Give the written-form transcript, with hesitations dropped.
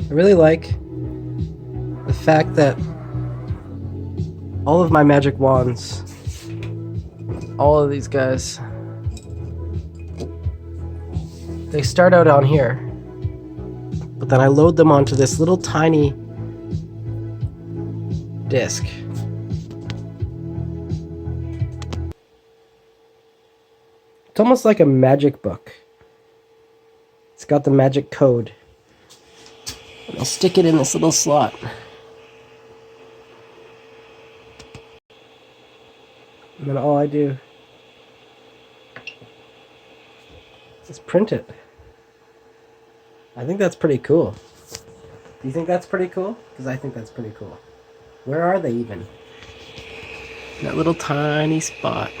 I really like the fact that all of my magic wands, all of these guys, they start out on here, but then I load them onto this little tiny disc. It's almost like a magic book. It's got the magic code. And I'll stick it in this little slot. And then all I do is print it. I think that's pretty cool. Do you think that's pretty cool? Because I think that's pretty cool. Where are they even? In that little tiny spot.